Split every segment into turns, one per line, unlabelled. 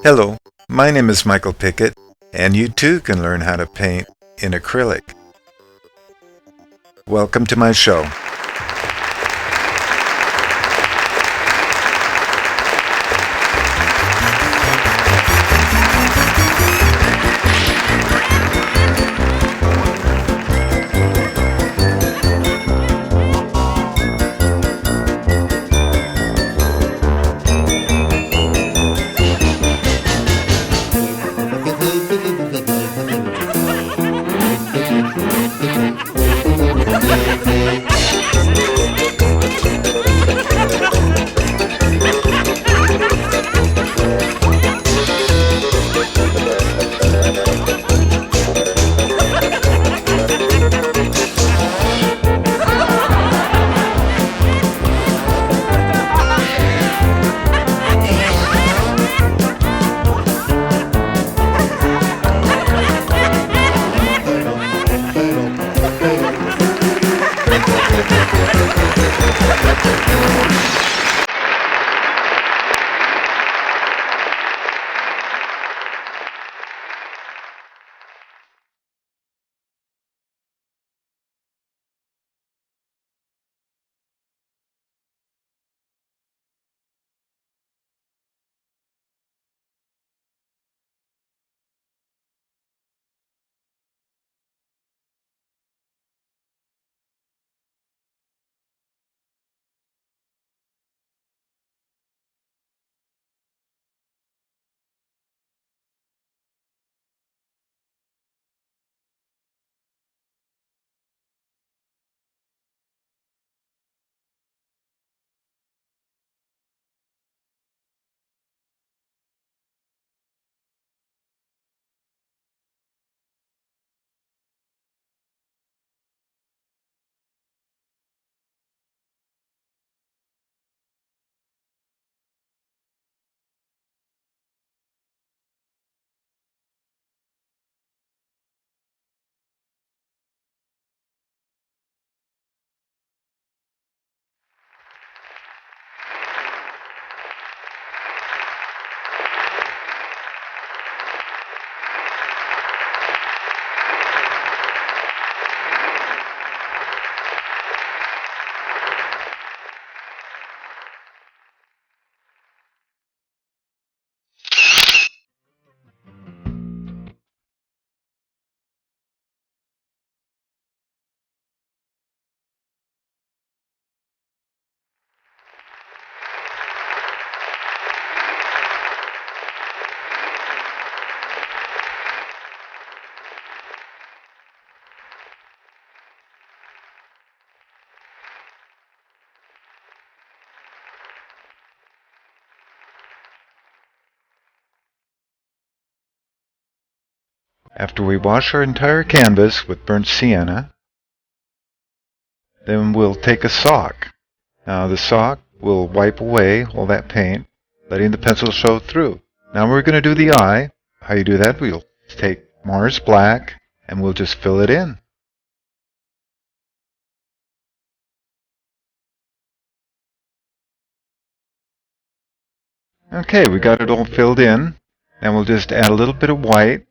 Hello, my name is Michael Pickett, and you too can learn how to paint in acrylic. Welcome to my show. After we wash our entire canvas with burnt sienna, then we'll take a sock. Now the sock will wipe away all that paint, letting the pencil show through. Now we're going to do the eye. How you do that? We'll take Mars Black and we'll just fill it in. Okay, we got it all filled in. And we'll just add a little bit of white.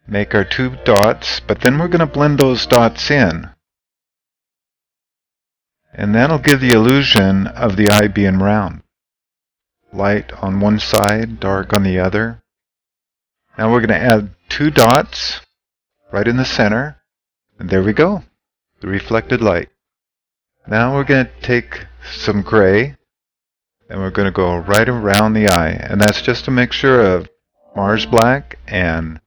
Make our two dots, but then we're going to blend those dots in. And that'll give the illusion of the eye being round. Light on one side, dark on the other. Now we're going to add two dots right in the center. And there we go, the reflected light. Now we're going to take some gray and we're going to go right around the eye. And that's just a mixture of Mars Black and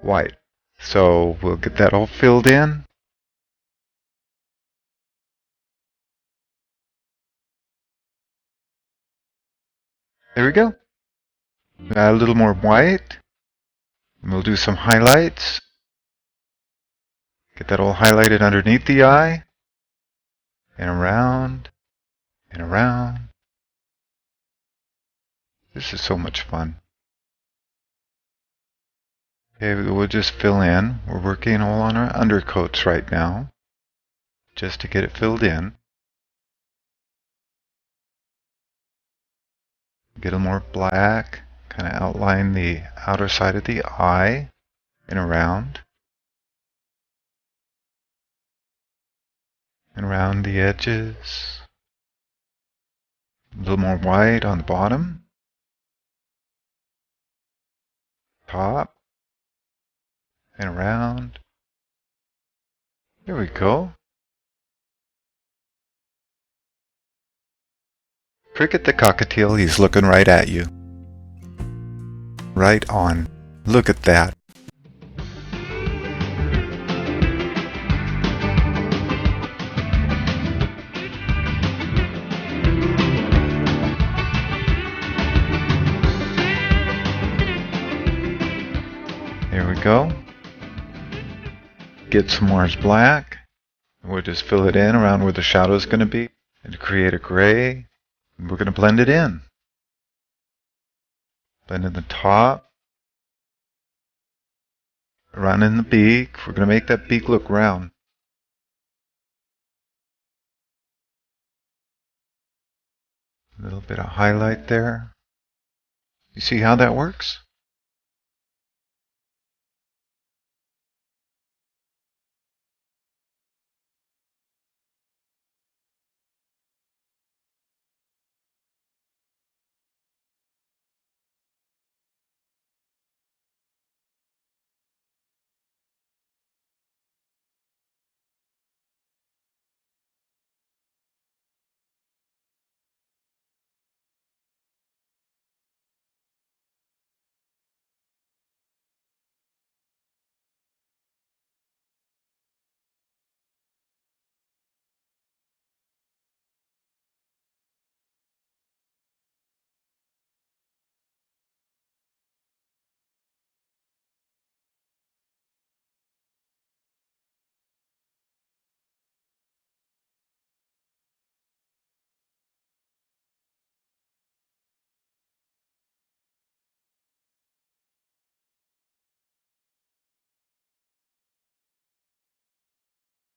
white. So we'll get that all filled in. There we go. Add a little more white. And we'll do some highlights. Get that all highlighted underneath the eye. And around. And around. This is so much fun. Okay, we'll just fill in. We're working all on our undercoats right now, just to get it filled in. Get a little more black, kind of outline the outer side of the eye and around. And around the edges. A little more white on the bottom. Top. And around. There we go. Cricket the cockatiel, he's looking right at you. Right on. Look at that. There we go. Get some more black. We'll just fill it in around where the shadow is going to be and create a gray. We're going to blend it in. Blend in the top. Around in the beak. We're going to make that beak look round. A little bit of highlight there. You see how that works?